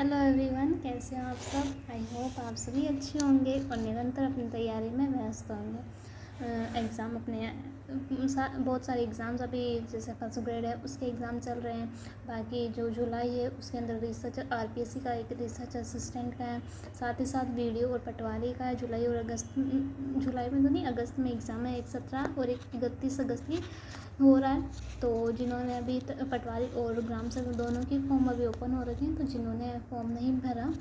Hello everyone, कैसे हो आप सब। आई होप आप सभी अच्छे होंगे और निरंतर अपनी तैयारी में व्यस्त होंगे। एग्ज़ाम अपने बहुत सारे एग्ज़ाम्स अभी जैसे फर्स्ट ग्रेड है उसके एग्ज़ाम चल रहे हैं। बाकी जो जुलाई है उसके अंदर रिसर्च आरपीएससी का एक रिसर्च असिस्टेंट का है, साथ ही साथ वीडियो और पटवारी का है। जुलाई और अगस्त, जुलाई में तो नहीं, अगस्त में एग्ज़ाम है। एक 17 और एक 31 अगस्त की हो रहा है। तो जिन्होंने अभी पटवारी और ग्राम सेवक दोनों की फॉर्म अभी ओपन हो रखे हैं, तो जिन्होंने फॉर्म नहीं भरा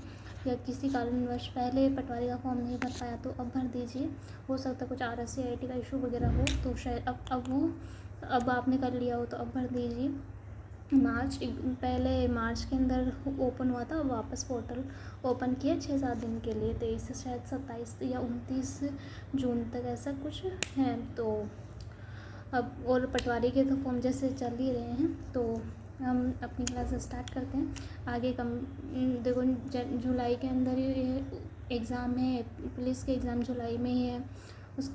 या किसी कारणवश पहले पटवारी का फॉर्म नहीं भर पाया तो अब भर दीजिए। हो सकता है कुछ RSC-IIT का इशू वगैरह हो तो शायद अब आपने कर लिया हो तो अब भर दीजिए। पहले मार्च के अंदर ओपन हुआ था, वापस पोर्टल ओपन किया 6-7 दिन के लिए, 23 से शायद 27 या 29 जून तक ऐसा कुछ है। तो अब और पटवारी के तो फॉर्म जैसे चल ही रहे हैं, तो हम अपनी क्लास स्टार्ट करते हैं। आगे देखो जुलाई के अंदर ये एग्ज़ाम है, पुलिस के एग्ज़ाम जुलाई में ही है।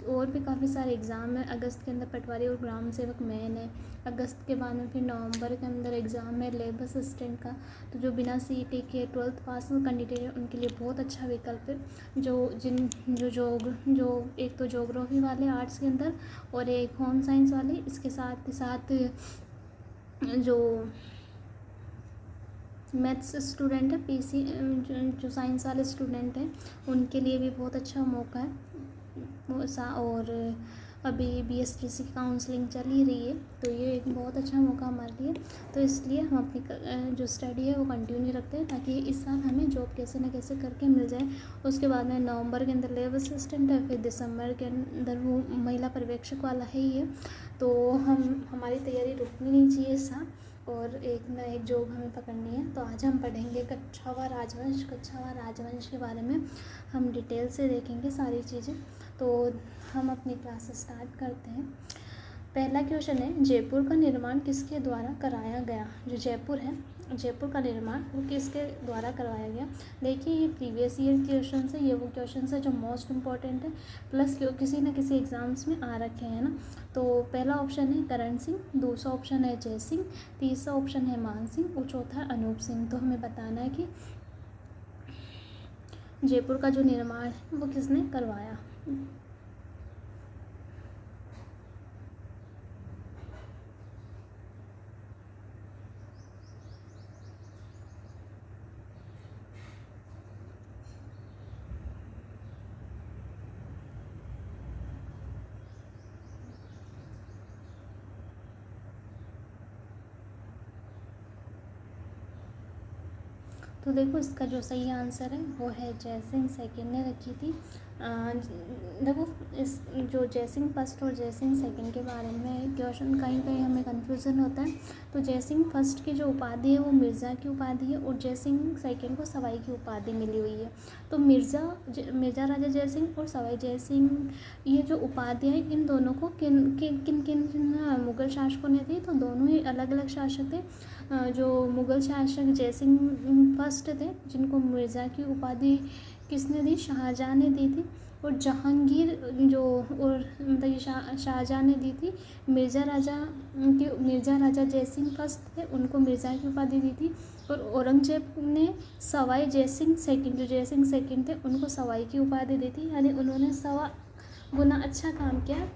और भी काफ़ी सारे एग्ज़ाम है। अगस्त के अंदर पटवारी और ग्राम सेवक मेन है। अगस्त के बाद में फिर नवंबर के अंदर एग्ज़ाम है लेबर असिस्टेंट का। तो जो बिना CET के 12th पास कैंडिडेट है उनके लिए बहुत अच्छा विकल्प है। जो एक तो ज्योग्राफी वाले आर्ट्स के अंदर और एक होम साइंस वाले, इसके साथ साथ जो मैथ्स स्टूडेंट है PC, जो साइंस वाले स्टूडेंट हैं उनके लिए भी बहुत अच्छा मौका है। और अभी BSTC की काउंसलिंग चल ही रही है, तो ये एक बहुत अच्छा मौका हमारे लिए। तो इसलिए हम अपनी जो स्टडी है वो कंटिन्यू रखते हैं ताकि इस साल हमें जॉब कैसे न कैसे करके मिल जाए। उसके बाद में नवंबर के अंदर लेबर असिस्टेंट है, फिर दिसंबर के अंदर वो महिला पर्यवेक्षक वाला है ही है। तो हमारी तैयारी रुकनी नहीं चाहिए इस साल और एक ना एक जॉब हमें पकड़नी है। तो आज हम पढ़ेंगे कच्छावा राजवंश के बारे में हम डिटेल से देखेंगे सारी चीज़ें। तो हम अपनी क्लास स्टार्ट करते हैं। पहला क्वेश्चन है, जयपुर का निर्माण किसके द्वारा कराया गया। जो जयपुर का निर्माण वो किसके द्वारा करवाया गया। देखिए ये प्रीवियस ईयर क्वेश्चन है, ये वो क्वेश्चन है जो मोस्ट इम्पॉर्टेंट है, प्लस किसी न किसी एग्जाम्स में आ रखे हैं ना। तो पहला ऑप्शन है करण सिंह, दूसरा ऑप्शन है जय सिंह, तीसरा ऑप्शन है मान सिंह और चौथा है अनूप सिंह। तो हमें बताना है कि जयपुर का जो निर्माण है वो किसने करवाया। तो देखो इसका जो सही आंसर है वो है जयसिंह सेकंड ने रखी थी। देखो इस जो जयसिंह फर्स्ट और जयसिंह सेकंड के बारे में क्वेश्चन कहीं कहीं हमें कंफ्यूजन होता है। तो जयसिंह फर्स्ट की जो उपाधि है वो मिर्ज़ा की उपाधि है और जयसिंह सेकंड को सवाई की उपाधि मिली हुई है। तो मिर्ज़ा राजा जयसिंह और सवाई जयसिंह, ये जो उपाधि है इन दोनों को किन मुग़ल शासकों ने दी। तो दोनों ही अलग अलग शासक थे। जो मुग़ल शासक जयसिंह फर्स्ट थे जिनको मिर्ज़ा की उपाधि किसने दी, शाहजहाँ ने दी थी। और जहांगीर जो और मतलब ये शाहजहाँ ने दी थी। मिर्ज़ा राजा जयसिंह फर्स्ट थे, उनको मिर्ज़ा की उपाधि दी थी। और औरंगजेब ने सवाई जयसिंह सेकंड, जो जयसिंह सेकंड थे उनको सवाई की उपाधि दी थी, यानी उन्होंने 1.25 गुना अच्छा काम किया,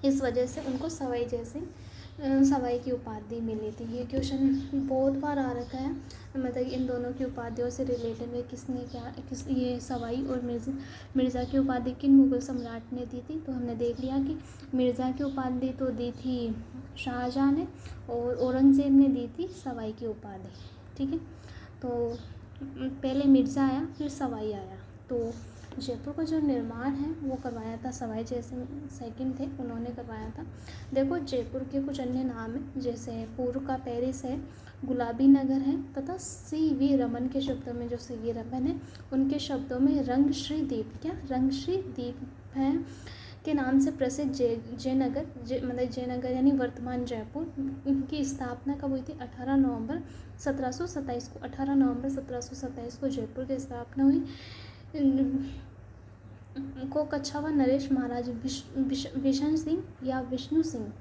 इस वजह से उनको सवाई की उपाधि मिली थी। ये क्वेश्चन बहुत बार आ रखा है, मतलब इन दोनों की उपाधियों से रिलेटेड में ये सवाई और मिर्ज़ा की उपाधि किन मुग़ल सम्राट ने दी थी। तो हमने देख लिया कि मिर्ज़ा की उपाधि तो दी थी शाहजहाँ ने और औरंगज़ेब ने दी थी सवाई की उपाधि। ठीक है, तो पहले मिर्ज़ा आया फिर सवाई आया। तो जयपुर का जो निर्माण है वो करवाया था सवाई जयसिंह सेकंड थे, उन्होंने करवाया था। देखो जयपुर के कुछ अन्य नाम हैं, जैसे पूर्व का पेरिस है, गुलाबी नगर है, तथा CV रमन के शब्दों में, जो CV रमन है उनके शब्दों में रंगश्री द्वीप है के नाम से प्रसिद्ध जयनगर जयनगर यानी वर्तमान जयपुर, इनकी स्थापना कब हुई थी। 18 नवंबर 1727 को जयपुर की स्थापना हुई। को कच्छावा नरेश महाराज विशन सिंह या विष्णु सिंह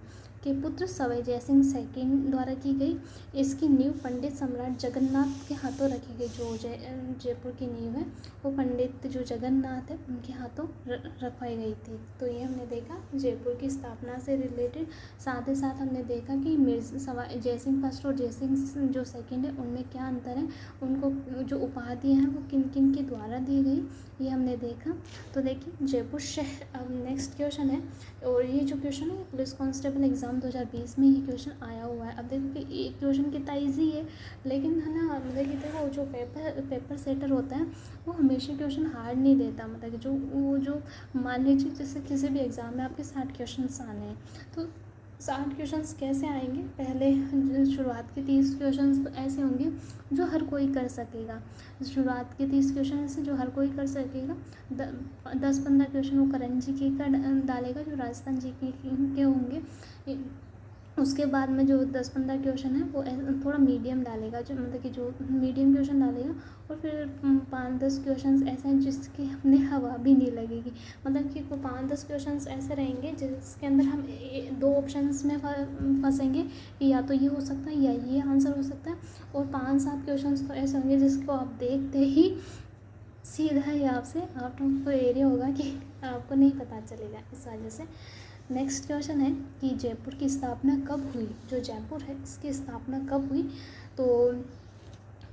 के पुत्र सवाई जयसिंह सेकंड द्वारा की गई। इसकी नींव पंडित सम्राट जगन्नाथ के हाथों रखी गई। जो जयपुर की नींव है वो पंडित जो जगन्नाथ है उनके हाथों रखवाई गई थी। तो ये हमने देखा जयपुर की स्थापना से रिलेटेड। साथ ही साथ हमने देखा कि सवाई जयसिंह फर्स्ट और जयसिंह जो सेकंड है उनमें क्या अंतर है, उनको जो उपाधियाँ हैं वो किन किन के द्वारा दी गई, ये हमने देखा। तो देखिए जयपुर शहर। अब नेक्स्ट क्वेश्चन है, और ये जो क्वेश्चन है पुलिस कांस्टेबल एग्ज़ाम 2020 में ये क्वेश्चन आया हुआ है। अब देखो कि ये क्वेश्चन कितना ईजी है, लेकिन है ना, मतलब कि देखो जो पेपर सेटर होता है वो हमेशा क्वेश्चन हार्ड नहीं देता। मतलब कि जो मान लीजिए जैसे किसी भी एग्ज़ाम में आपके 60 क्वेश्चन आने हैं, तो 60 क्वेश्चंस कैसे आएंगे। पहले शुरुआत के 30 क्वेश्चंस तो ऐसे होंगे जो हर कोई कर सकेगा। शुरुआत के 30 क्वेश्चन ऐसे जो हर कोई कर सकेगा। 10-15 क्वेश्चन वो करण जी के का डालेगा जो राजस्थान जी के होंगे। उसके बाद में जो 10-15 क्वेश्चन है वो थोड़ा मीडियम डालेगा, जो मतलब कि जो मीडियम क्वेश्चन डालेगा। और फिर 5-10 क्वेश्चन ऐसे हैं जिसकी अपने हवा भी नहीं लगेगी। मतलब कि 5-10 क्वेश्चन ऐसे रहेंगे जिसके अंदर हम 2 ऑप्शंस में फंसेंगे कि या तो ये हो सकता है या ये आंसर हो सकता है। और 5-7 क्वेश्चन तो ऐसे होंगे जिसको आप देखते ही सीधा ही आपसे आउट ऑफ एरिया होगा कि आपको नहीं पता चलेगा। इस वजह से नेक्स्ट क्वेश्चन है कि जयपुर की स्थापना कब हुई। जो जयपुर है इसकी स्थापना कब हुई। तो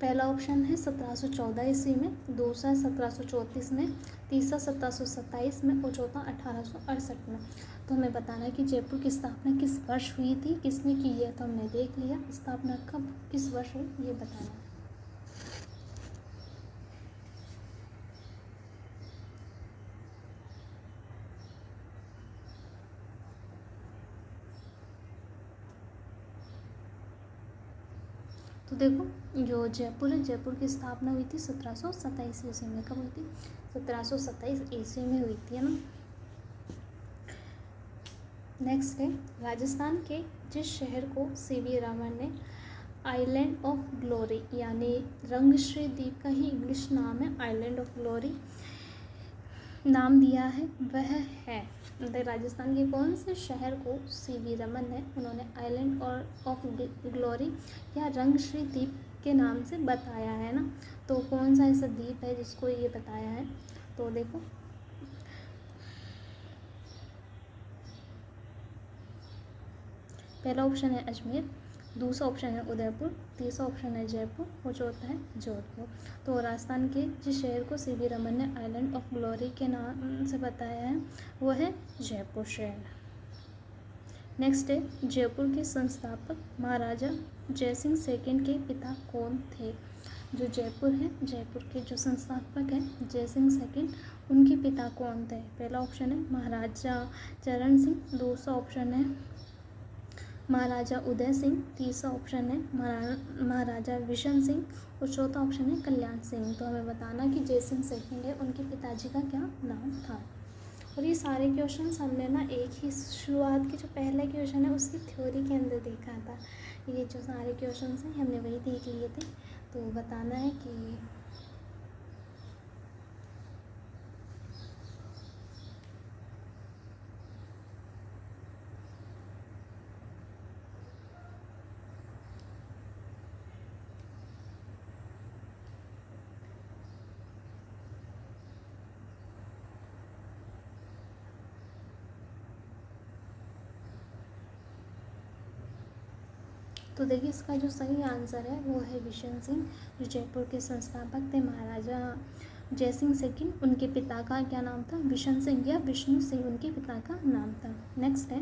पहला ऑप्शन है 1714 ईस्वी में, दूसरा 1734 में, तीसरा 1727 में और चौथा 1868 में। तो हमें बताना है कि जयपुर की स्थापना किस वर्ष हुई थी, किसने की है। तो हमने देख लिया स्थापना कब किस वर्ष हुई, ये बताना है। तो देखो जो जयपुर है, जयपुर की स्थापना हुई थी 1727 ईस्वी में। कब हुई थी? 1727 ईस्वी में हुई थी, है ना। नेक्स्ट है राजस्थान के जिस शहर को सीवी रमन ने आइलैंड ऑफ ग्लोरी यानी रंगश्री द्वीप का ही इंग्लिश नाम है, आइलैंड ऑफ ग्लोरी नाम दिया है, वह है राजस्थान के कौन से शहर को सीवी रमन है उन्होंने आइलैंड और ऑफ ग्लोरी या रंगश्री द्वीप के नाम से बताया है ना। तो कौन सा ऐसा द्वीप है जिसको ये बताया है। तो देखो पहला ऑप्शन है अजमेर, दूसरा ऑप्शन है उदयपुर, तीसरा ऑप्शन है जयपुर और चौथा है जोधपुर। तो राजस्थान के जिस शहर को सीवी रमन ने आइलैंड ऑफ ग्लोरी के नाम से बताया है वो है जयपुर शहर। नेक्स्ट है जयपुर के संस्थापक महाराजा जयसिंह सेकंड के पिता कौन थे। जो जयपुर है, जयपुर के जो संस्थापक हैं जयसिंह सेकंड, उनके पिता कौन थे। पहला ऑप्शन है महाराजा चरण सिंह, दूसरा ऑप्शन है महाराजा उदय सिंह, तीसरा ऑप्शन है महाराजा विशन सिंह और चौथा ऑप्शन है कल्याण सिंह। तो हमें बताना कि जयसिंह सेकंड है उनके पिताजी का क्या नाम था। और ये सारे क्वेश्चंस हमने ना एक ही शुरुआत के जो पहले क्वेश्चन है उसकी थ्योरी के अंदर देखा था। ये जो सारे क्वेश्चंस हैं हमने वही देख लिए थे। तो बताना है कि तो देखिए इसका जो सही आंसर है वो है विशन सिंह, जो जयपुर के संस्थापक थे महाराजा जयसिंह सेकंड। उनके पिता का क्या नाम था? विशन सिंह या विष्णु सिंह उनके पिता का नाम था। नेक्स्ट है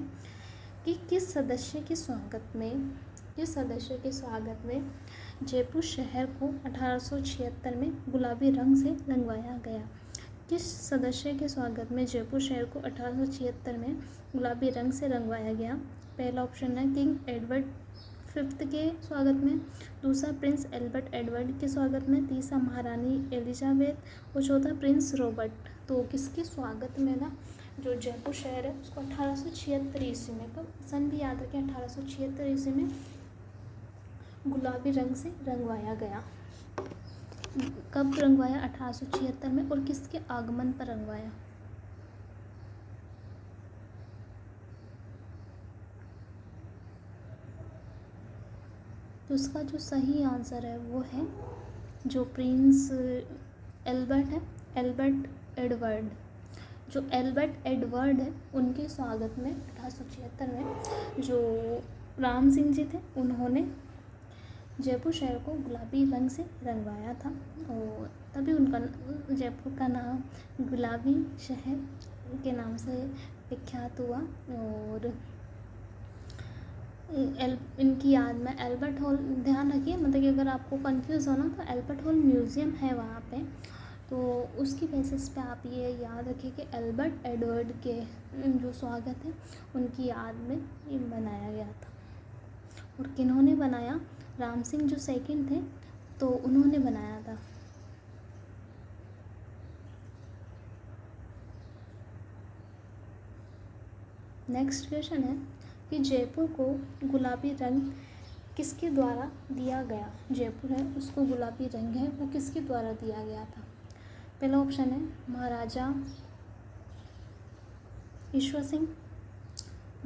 कि किस सदस्य के स्वागत में जयपुर शहर को 1876 में गुलाबी रंग से रंगवाया गया। किस सदस्य के स्वागत में जयपुर शहर को 1876 में गुलाबी रंग से रंगवाया गया। पहला ऑप्शन है किंग एडवर्ड 5th के स्वागत में, दूसरा प्रिंस एल्बर्ट एडवर्ड के स्वागत में, तीसरा महारानी एलिजाबेथ और चौथा प्रिंस रॉबर्ट। तो किसके स्वागत में ना जो जयपुर शहर है उसको 1876 ईस्वी में, कब सन भी याद रखें, 1876 ईस्वी में गुलाबी रंग से रंगवाया गया। कब रंगवाया? 1876 में। और किसके आगमन पर रंगवाया? तो उसका जो सही आंसर है वो है जो प्रिंस एल्बर्ट है, एल्बर्ट एडवर्ड। जो एल्बर्ट एडवर्ड है उनके स्वागत में 1876 में जो राम सिंह जी थे उन्होंने जयपुर शहर को गुलाबी रंग से रंगवाया था और तभी उनका जयपुर का नाम गुलाबी शहर के नाम से विख्यात हुआ। और इनकी याद में एल्बर्ट हॉल, ध्यान रखिए मतलब कि अगर आपको कंफ्यूज हो ना तो एल्बर्ट हॉल म्यूज़ियम है वहाँ पे, तो उसकी बेसिस पे आप ये याद रखिए कि एल्बर्ट एडवर्ड के जो स्वागत है उनकी याद में ये बनाया गया था। और किन्होंने बनाया? राम सिंह जो सेकंड थे तो उन्होंने बनाया था। नेक्स्ट क्वेश्चन है कि जयपुर को गुलाबी रंग किसके द्वारा दिया गया? जयपुर है उसको गुलाबी रंग है वो किसके द्वारा दिया गया था? पहला ऑप्शन है महाराजा ईश्वर सिंह,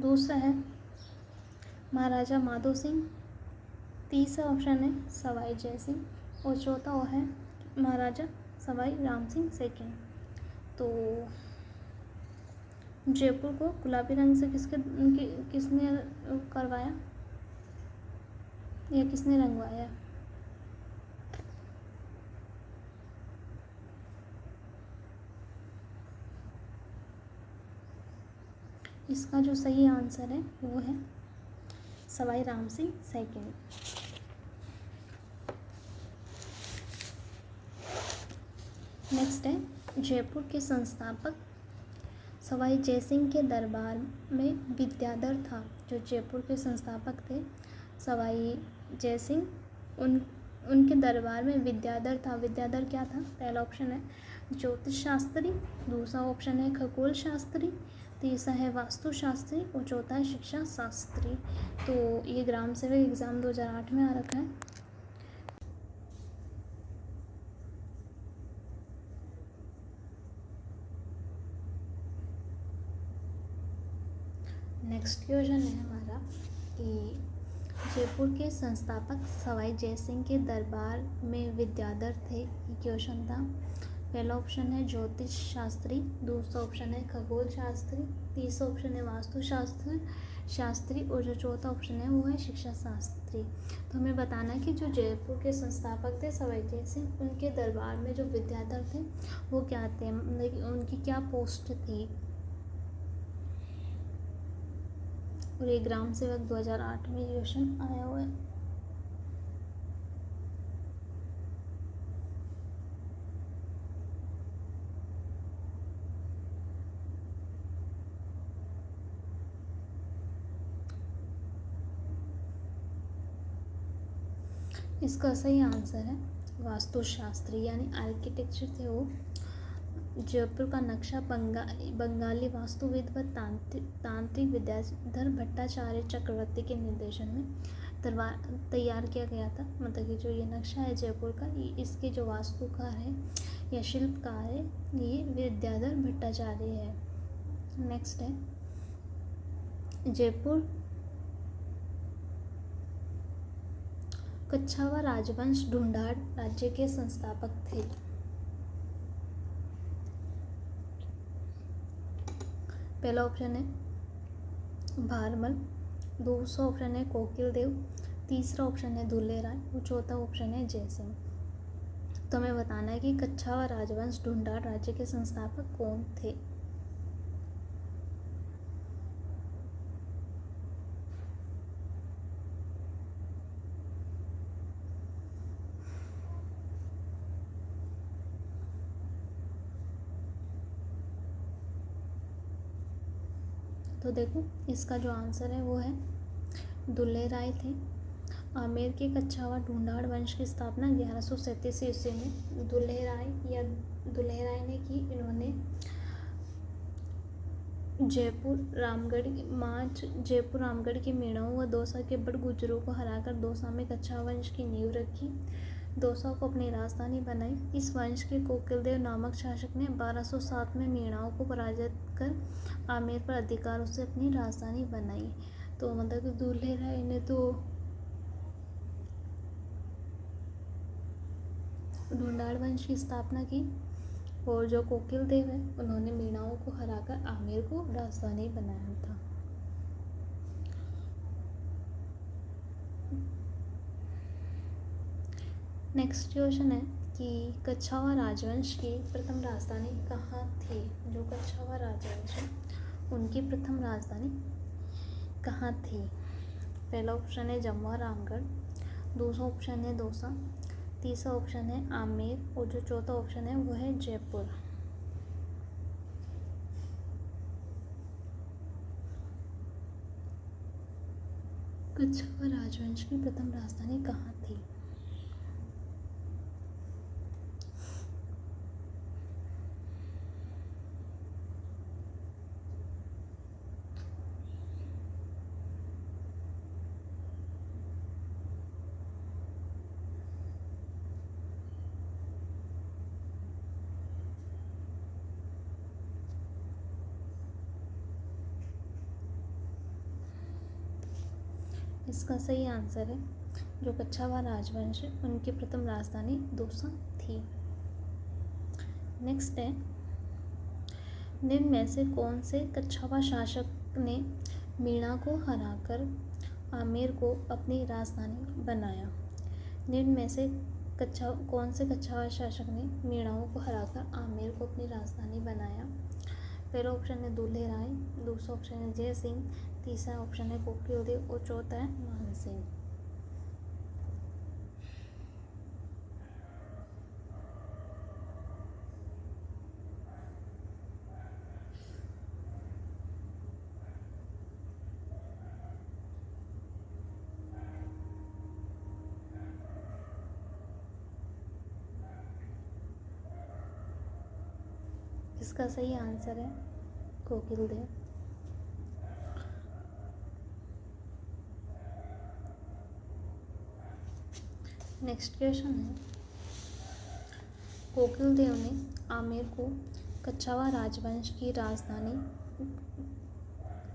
दूसरा है महाराजा माधो सिंह, तीसरा ऑप्शन है सवाई जय सिंह और चौथा वो है महाराजा सवाई राम सिंह सेकंड। तो जयपुर को गुलाबी रंग से किसने करवाया या किसने रंगवाया? इसका जो सही आंसर है वो है सवाई राम सिंह सेकंड। नेक्स्ट है जयपुर के संस्थापक सवाई जयसिंह के दरबार में विद्याधर था। जो जयपुर के संस्थापक थे सवाई जयसिंह उनके दरबार में विद्याधर था। विद्याधर क्या था? पहला ऑप्शन है ज्योतिष शास्त्री, दूसरा ऑप्शन है खगोल शास्त्री, तीसरा है वास्तु शास्त्री और चौथा है शिक्षा शास्त्री। तो ये ग्राम सेवक एग्ज़ाम 2008 में आ रखा है। नेक्स्ट क्वेश्चन है हमारा कि जयपुर के संस्थापक सवाई जयसिंह के दरबार में विद्याधर थे। ये क्वेश्चन था। पहला ऑप्शन है ज्योतिष शास्त्री, दूसरा ऑप्शन है खगोल शास्त्री, तीसरा ऑप्शन है वास्तु शास्त्री और जो चौथा ऑप्शन है वो है शिक्षा शास्त्री। तो हमें बताना है कि जो जयपुर के संस्थापक थे सवाई जयसिंह उनके दरबार में जो विद्याधर थे वो क्या थे, मतलब उनकी क्या पोस्ट थी। और ये ग्राम सेवक 2008 में क्वेश्चन आया हुआ है। इसका सही आंसर है वास्तुशास्त्री यानी आर्किटेक्चर थे वो। जयपुर का नक्शा बंगाली वास्तुविद व तांत्रिक विद्याधर भट्टाचार्य चक्रवर्ती के निर्देशन में तैयार किया गया था। मतलब कि जो ये नक्शा है जयपुर का, इसके जो वास्तुकार है या शिल्पकार है ये विद्याधर भट्टाचार्य है। नेक्स्ट है जयपुर कच्छावा राजवंश ढूंढाड़ राज्य के संस्थापक थे। पहला ऑप्शन है भारमल, दूसरा ऑप्शन है कोकिल देव, तीसरा ऑप्शन है दुल्ले राय और चौथा ऑप्शन है जयसिंह। तो हमें बताना है कि कच्छावा राजवंश ढूंढाड़ राज्य के संस्थापक कौन थे। तो देखो इसका जो आंसर है वो है दुल्ले राय थे। आमेर के कच्छावा ढूंढाड़ वंश की स्थापना 1137 ईस्वी में दुल्हे राय ने की। इन्होंने जयपुर रामगढ़ के मीणाओं व दौसा के बड़ गुजरों को हराकर दौसा में कच्छावा वंश की नींव रखी। दौसा को अपनी राजधानी बनाई। इस वंश के कोकिलदेव नामक शासक ने 1207 में मीणाओं को पराजित कर आमेर पर अधिकारों से अपनी राजधानी बनाई। तो मतलब कि दुल्हे राय ने तो ढूंढाड़ वंश की स्थापना की। और जो कोकिल देव है उन्होंने मीणाओं को हराकर आमेर को राजधानी बनाया था। नेक्स्ट क्वेश्चन है कि कछावा राजवंश की प्रथम राजधानी कहाँ थी। जो कछावा राजवंश है उनकी प्रथम राजधानी कहाँ थी। पहला ऑप्शन है जमुआ रामगढ़, दूसरा ऑप्शन है दौसा, तीसरा ऑप्शन है आमेर और जो चौथा ऑप्शन है वो है जयपुर। कछावा राजवंश की प्रथम राजधानी कहाँ थी। इसका सही आंसर है जो कछावा राजवंश है उनकी प्रथम राजधानी दौसा थी। नेक्स्ट है निम्न में से कौन से कछावा शासक ने मीणा को हराकर आमेर को अपनी राजधानी बनाया। निम्न में से कौन से कछावा शासक ने मीणाओं को हराकर आमेर को अपनी राजधानी बनाया। पहला ऑप्शन है दूल्हे राय, दूसरा ऑप्शन है जय सिंह, तीसरा ऑप्शन है कोकिल देव और चौथा है मान सिंह। इसका सही आंसर है कोकिल देव। नेक्स्ट क्वेश्चन है कोकिल देव ने आमेर को कछावा राजवंश की राजधानी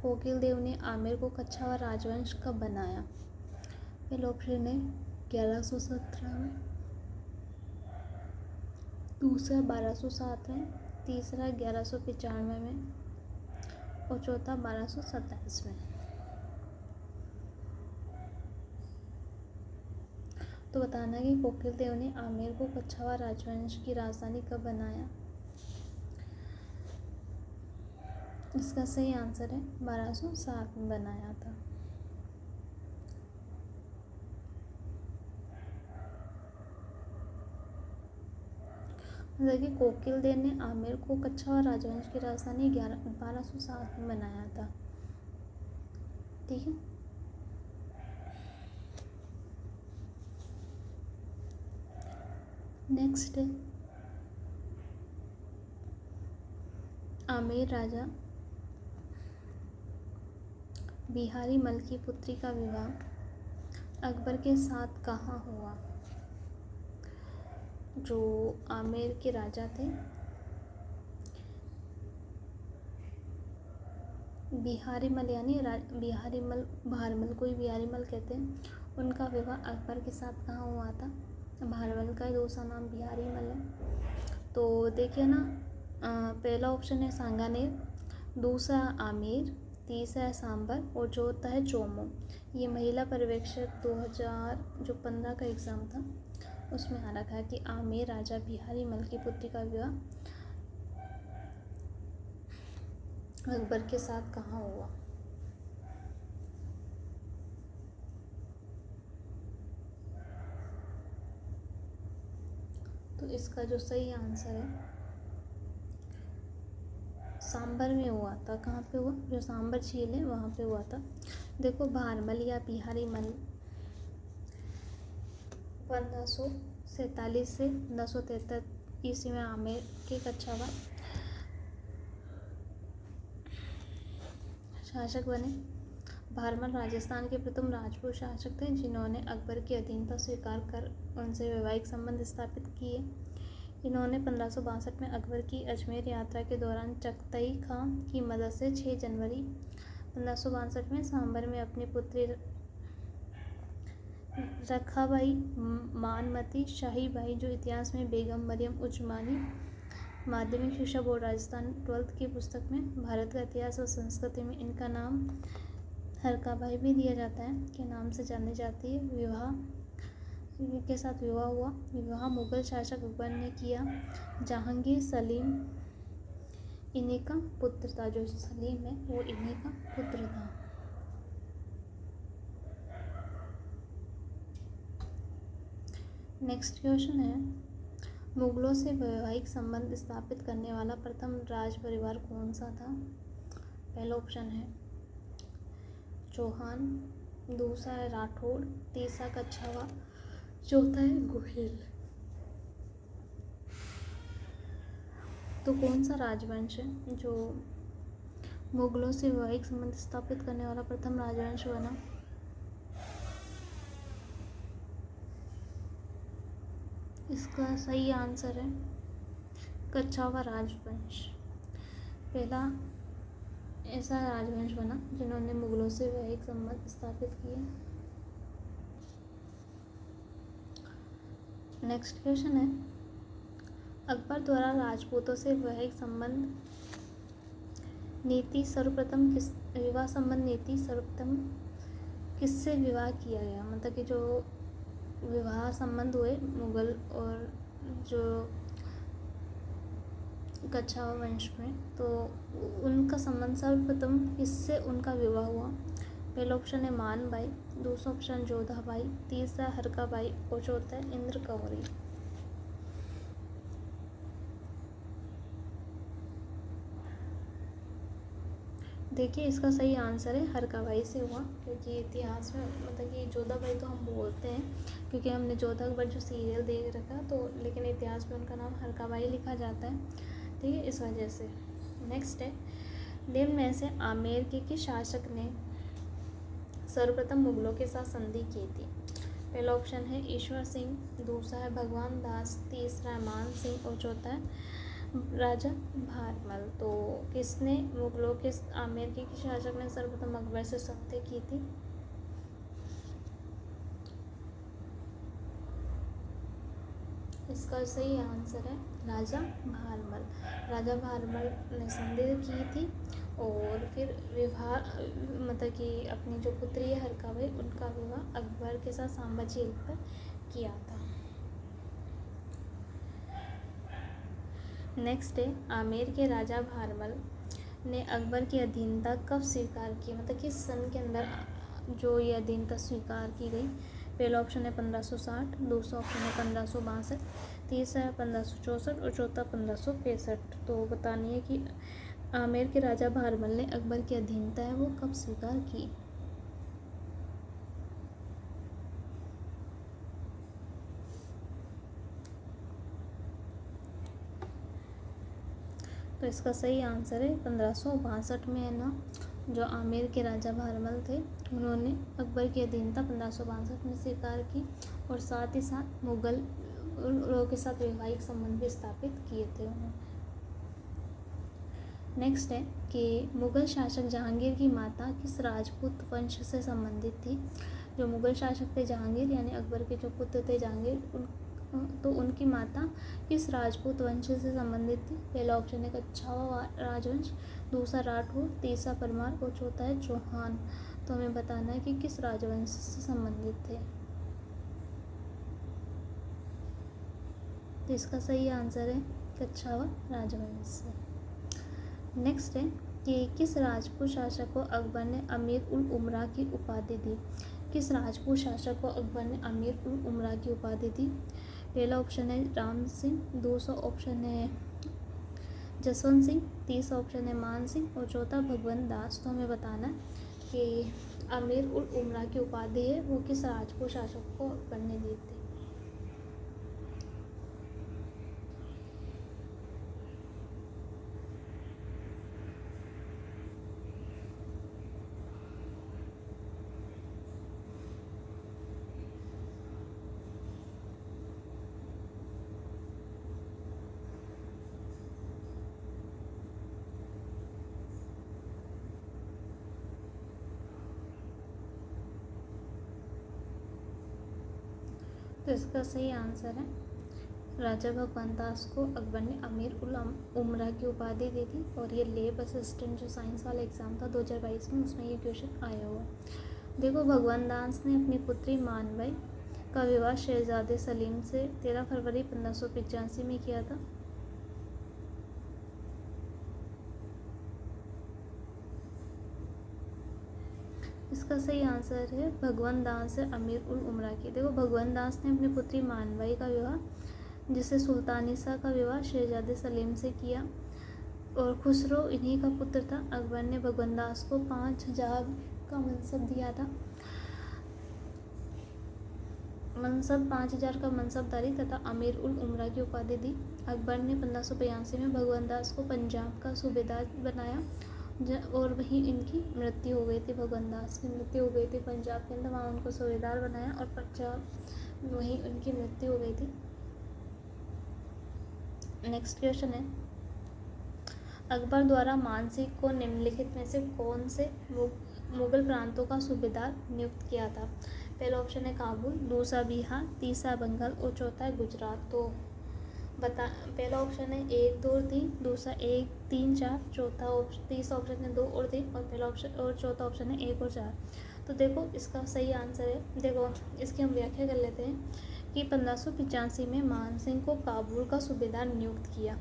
कोकिल देव ने आमेर को कछावा राजवंश कब बनाया। पहला ऑप्शन है 1117 में, दूसरा 1207 में, तीसरा 1195 में और चौथा 1227 में। तो बताना कि कोकिल देव ने आमेर को कछावा राजवंश की राजधानी कब बनाया। इसका सही आंसर है 1207 में बनाया था। देखिए कोकिल देव ने आमेर को कछावा राजवंश की राजधानी 1207 में बनाया था। ठीक है। नेक्स्ट है आमेर राजा बिहारी मल की पुत्री का विवाह अकबर के साथ कहाँ हुआ। जो आमेर के राजा थे बिहारी मल यानी बिहारी मल, भारमल को ही बिहारी मल कहते हैं, उनका विवाह अकबर के साथ कहाँ हुआ था। भारमल का दूसरा नाम बिहारी मल है। तो देखिए ना, पहला ऑप्शन है सांगानेर, दूसरा आमेर, तीसरा है सांबर और चौथा है चोमो। ये महिला पर्यवेक्षक 2015 का एग्ज़ाम था उसमें आ रखा है कि आमेर राजा बिहारी मल की पुत्री का विवाह अकबर के साथ कहाँ हुआ। तो इसका जो सही आंसर है सांबर में हुआ था। कहाँ पे हुआ, जो सांबर झील है वहाँ पे हुआ था। देखो भारमल या बिहारी मल 1547 से 1973 ईस्वी में आमेर के कछावा शासक बने। भारमल राजस्थान के प्रथम राजपूत शासक थे जिन्होंने अकबर की अधीनता स्वीकार कर उनसे वैवाहिक संबंध स्थापित किए। इन्होंने 1562 में अकबर की अजमेर यात्रा के दौरान चगताई खां की मदद से 6 जनवरी 1562 में सांबर में अपनी पुत्री रखाबाई मानमती शाहीबाई, जो इतिहास में बेगम मरियम उजमानी। माध्यमिक शिक्षा बोर्ड राजस्थान 12th की पुस्तक में भारत का इतिहास और संस्कृति में इनका नाम हरकाबाई भी दिया जाता है के नाम से जानी जाती है। विवाह के साथ विवाह हुआ। विवाह मुगल शासक अकबर ने किया। जहांगीर सलीम इन्हीं का पुत्र था। जो सलीम है वो इन्हीं का पुत्र था। नेक्स्ट क्वेश्चन है, मुगलों से वैवाहिक संबंध स्थापित करने वाला प्रथम राज परिवार कौन सा था? पहला ऑप्शन है चौहान, दूसरा है राठौड़, तीसरा कछावा, चौथा है गोहिल। तो कौन सा राजवंश है जो मुगलों से वैवाहिक संबंध स्थापित करने वाला प्रथम राजवंश बना? इसका सही आंसर है कछावा राजवंश। पहला ऐसा राजवंश बना जिन्होंने मुगलों से वैवाहिक संबंध स्थापित किए। नेक्स्ट क्वेश्चन है, अकबर द्वारा राजपूतों से वैवाहिक संबंध नीति सर्वप्रथम विवाह संबंध नीति सर्वप्रथम किससे विवाह किया गया? मतलब कि जो विवाह संबंध हुए मुगल और जो कछावा वंश में, तो उनका संबंध सर्वप्रथम किससे उनका विवाह हुआ? पहला ऑप्शन है मानबाई, दूसरा ऑप्शन जोधाबाई, तीसरा हरकाबाई और चौथा है इंद्रकौरी। देखिए इसका सही आंसर है हरकाबाई से हुआ, क्योंकि इतिहास में मतलब कि जोधाबाई तो हम बोलते हैं क्योंकि हमने जोधा अकबर जो सीरियल देख रखा, तो लेकिन इतिहास में उनका नाम हरकाबाई लिखा जाता है, ठीक है, इस वजह से। नेक्स्ट है, निम्न में से आमेर के किस शासक ने सर्वप्रथम मुगलों के साथ संधि की थी? पहला ऑप्शन है ईश्वर सिंह, दूसरा है भगवान दास, तीसरा है मान सिंह और चौथा है राजा भारमल। तो किसने मुगलों के आमेर के किस शासक ने सर्वप्रथम अकबर से संधि की थी? इसका सही आंसर है राजा भारमल। राजा भारमल ने संधि की थी और फिर विवाह मतलब कि अपनी जो पुत्री है हरकाबाई, उनका विवाह अकबर के साथ सांबा झील पर किया था। नेक्स्ट है, आमेर के राजा भारमल ने अकबर की अधीनता कब स्वीकार की? मतलब किस सन के अंदर जो ये अधीनता स्वीकार की गई? पहला ऑप्शन है 1560, दूसरा ऑप्शन है 1562, तीसरा है 1564 और चौथा 1565। तो बतानी है कि आमेर के राजा भारमल ने अकबर की अधीनता है वो कब स्वीकार की? तो इसका सही आंसर है 1562 में है ना, जो आमेर के राजा भारमल थे उन्होंने अकबर की अधीनता 1562 में स्वीकार की और साथ ही साथ मुगल लोगों के साथ वैवाहिक संबंध भी स्थापित किए थे उन्होंने। नेक्स्ट है कि मुगल शासक जहांगीर की माता किस राजपूत वंश से संबंधित थी? जो मुगल शासक थे जहांगीर यानी अकबर के जो पुत्र थे जहांगीर, तो उनकी माता किस राजपूत वंश से संबंधित थी? पहला ऑप्शन है कछावा राजवंश, दूसरा राठौर, तीसरा परमार और चौथा है चौहान। तो हमें बताना है कि किस राजवंश से संबंधित थे। तो इसका सही आंसर है कछावा राजवंश से। नेक्स्ट है कि किस राजपूत शासक को अकबर ने अमीर उल उमरा की उपाधि दी? किस राजपूत शासक को अकबर ने अमीर उल उमरा की उपाधि दी? पहला ऑप्शन है राम सिंह, दूसरा ऑप्शन है जसवंत सिंह, तीसरा ऑप्शन है मान सिंह और चौथा भगवंत दास। तो हमें बताना है कि अमीर उल उमरा की उपाधि है वो किस राजपूत शासक को अकबर ने दी थी? इसका सही आंसर है राजा भगवान दास को अकबर ने अमीर उल उमरा की उपाधि दी थी। और ये लेब असिस्टेंट जो साइंस वाला एग्ज़ाम था 2022 में, उसमें ये क्वेश्चन आया हुआ। देखो, भगवान दास ने अपनी पुत्री मानबाई का विवाह शहजादे सलीम से 13 फरवरी 1585 में किया था। इसका सही आंसर है भगवान दास है अमीर उल उमरा की। देखो, भगवान दास ने अपनी पुत्री मानबाई का विवाह, जिसे सुल्तानिसा का विवाह शहजादे सलीम से किया, और खुसरो इन्हीं का पुत्र था। अकबर ने भगवान दास को 5000 का मनसब दिया था। 5000 का मनसबदारी तथा अमीर उल उमरा की उपाधि दी। अकबर ने 1582 में भगवान दास को पंजाब का सूबेदार बनाया, और वहीं इनकी मृत्यु हो गई थी। भगवान दास की मृत्यु हो गई थी पंजाब के अंदर, वहाँ उनको सूबेदार बनाया और पंजाब वहीं उनकी मृत्यु हो गई थी। नेक्स्ट क्वेश्चन है, अकबर द्वारा मानसिंह को निम्नलिखित में से कौन से मुगल प्रांतों का सूबेदार नियुक्त किया था? पहला ऑप्शन है काबुल, दूसरा बिहार, तीसरा बंगाल और चौथा है गुजरात। तो पहला ऑप्शन है 1, 2, 3, दूसरा 1, 3, 4, तीसरा ऑप्शन है 2 और 3, और चौथा ऑप्शन है 1 और 4। तो देखो, इसका सही आंसर है, देखो इसकी हम व्याख्या कर लेते हैं कि 1585 में मानसिंह को काबुल का सूबेदार नियुक्त किया।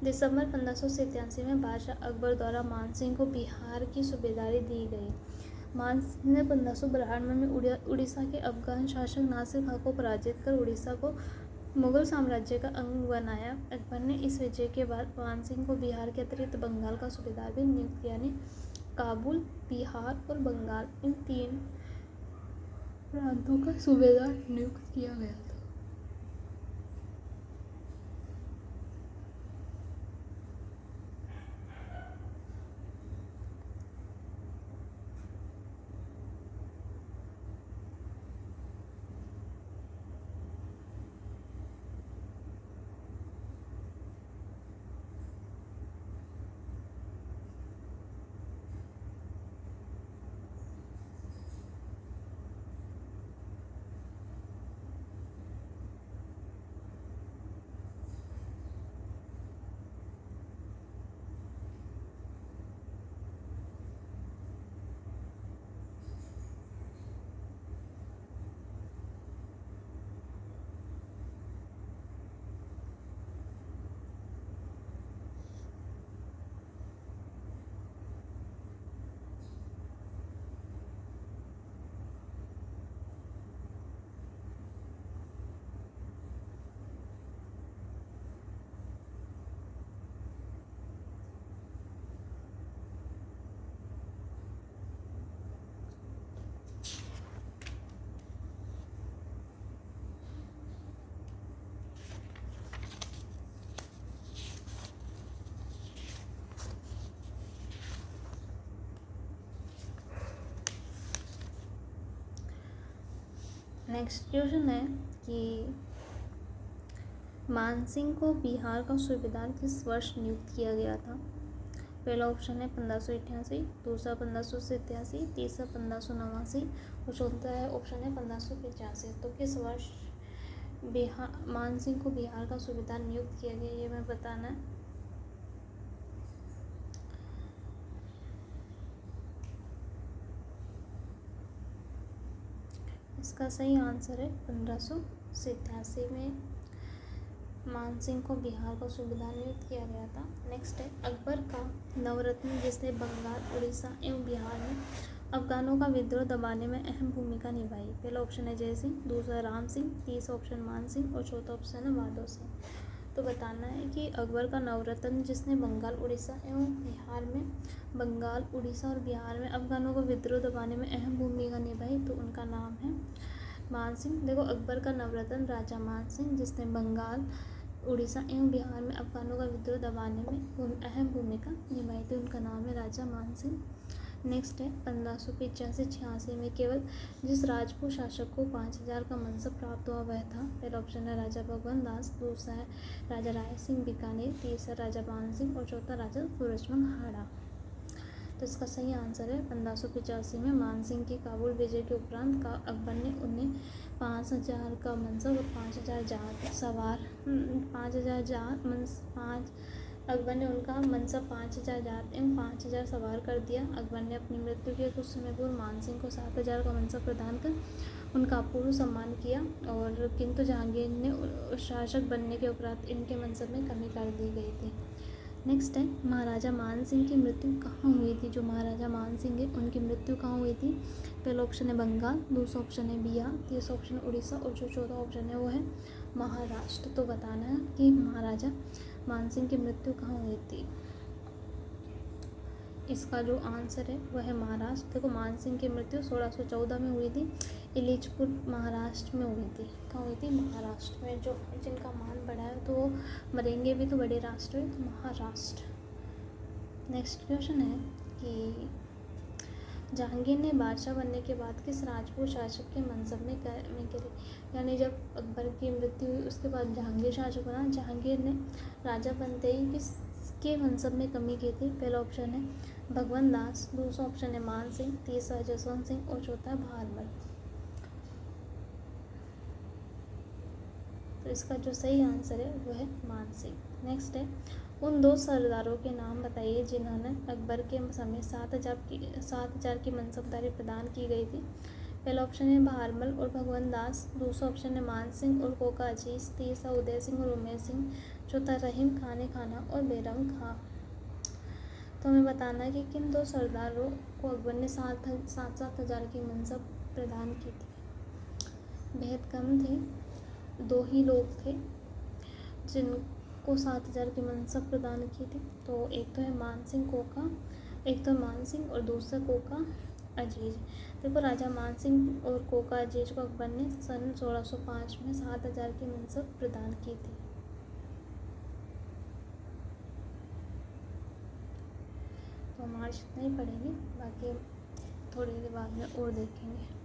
दिसंबर 1587 में बादशाह अकबर द्वारा मानसिंह को बिहार की सूबेदारी दी गई। मानसिंह ने 1592 में उड़ीसा के अफगान शासक नासिर खां को पराजित कर उड़ीसा को मुगल साम्राज्य का अंग बनाया। अकबर ने इस विजय के बाद मानसिंह को बिहार के अतिरिक्त बंगाल का सूबेदार भी नियुक्त किया, यानी काबुल, बिहार और बंगाल, इन 3 प्रांतों का सूबेदार नियुक्त किया गया था। नेक्स्ट क्वेश्चन है कि मानसिंह को बिहार का सूबेदार किस वर्ष नियुक्त किया गया था? पहला ऑप्शन है 1588, दूसरा 1587, तीसरा 1589 और चौथा है ऑप्शन है 1585। तो किस वर्ष मानसिंह को बिहार का सूबेदार नियुक्त किया गया, ये मैं बताना है। इसका सही आंसर है 1587 में मानसिंह को बिहार का सूबेदार नियुक्त किया गया था। नेक्स्ट है, अकबर का नवरत्न जिसने बंगाल, उड़ीसा एवं बिहार में अफगानों का विद्रोह दबाने में अहम भूमिका निभाई। पहला ऑप्शन है जय सिंह, दूसरा राम सिंह, तीसरा ऑप्शन मान सिंह और चौथा ऑप्शन है माधव सिंह। तो बताना है कि अकबर का नवरत्न जिसने बंगाल, उड़ीसा और बिहार में अफगानों का विद्रोह दबाने में अहम भूमिका निभाई, तो उनका नाम है मान सिंह। देखो, अकबर का नवरत्न राजा मान सिंह जिसने बंगाल, उड़ीसा एवं बिहार में अफगानों का विद्रोह दबाने में अहम भूमिका निभाई थी, उनका नाम है राजा मान सिंह। नेक्स्ट है 1585-86 में केवल जिस राजपूत शासक को 5000 का मनसब प्राप्त हुआ वह था। पहला ऑप्शन है राजा भगवान दास, दूसरा है राजा राय सिंह बीकानेर, तीसरा राजा मान सिंह और चौथा राजा सूरजमल हाड़ा। तो इसका सही आंसर है 1585 में मानसिंह की काबुल विजय के उपरांत का अकबर ने उन्हें 5000 का मनसब और 5000 जात सवार 5000 जात पाँच अकबर ने उनका मनसब 5000 जात एवं 5000 सवार कर दिया। अकबर ने अपनी मृत्यु के कुछ समय पूर्व मानसिंह को 7000 का मनसब प्रदान कर उनका अपूर्व सम्मान किया और किंतु जहांगीर ने शासक बनने के उपरांत इनके मनसब में कमी कर दी गई थी। नेक्स्ट है महाराजा मान सिंह की मृत्यु कहाँ हुई थी। जो महाराजा मान सिंह है उनकी मृत्यु कहाँ हुई थी। पहला ऑप्शन है बंगाल, दूसरा ऑप्शन है बिहार, तीसरा ऑप्शन है उड़ीसा और जो चौथा ऑप्शन है वो है महाराष्ट्र। तो बताना है कि महाराजा मान सिंह की मृत्यु कहाँ हुई थी। इसका जो आंसर है वह है महाराष्ट्र। देखो मान सिंह की मृत्यु 1614 में हुई थी, इलीचपुर महाराष्ट्र में हुई थी। कहाँ हुई थी, महाराष्ट्र में। जो जिनका मान बड़ा है तो वो मरेंगे भी तो बड़े राष्ट्र है, तो महाराष्ट्र। नेक्स्ट क्वेश्चन है कि जहांगीर ने बादशाह बनने के बाद किस राजपूत शासक के मनसब में गिरे। यानी जब अकबर की मृत्यु हुई उसके बाद जहांगीर शासक बना, जहांगीर ने राजा बनते ही किसके मनसब में कमी की थी। पहला ऑप्शन है भगवंत दास, दूसरा ऑप्शन है मान सिंह, तीसरा जसवंत सिंह और चौथा बहारमल। तो इसका जो सही आंसर है वह है मान सिंह। नेक्स्ट है उन दो सरदारों के नाम बताइए जिन्होंने अकबर के समय 7000 की मनसबदारी प्रदान की गई थी। पहला ऑप्शन है बहारमल और भगवंत दास, दूसरा ऑप्शन है मान सिंह और कोका अजीज, तीसरा उदय सिंह और उमेर सिंह, चौथा रहीम खान खाना और बैरम खां। तो हमें बताना है कि किन दो सरदारों को अकबर ने 7,000 की मनसब प्रदान की थी। बेहद कम थे, दो ही लोग थे जिनको 7,000 की मनसब प्रदान की थी। तो एक तो है मान सिंह कोका, एक तो मान सिंह और दूसरा कोका अजीज। देखो राजा मान सिंह और कोका अजीज को अकबर ने सन 1605 में 7,000 की मनसब प्रदान की थी। तो हम आज इतना ही पढ़ेंगे, बाकी थोड़ी देर बाद में और देखेंगे।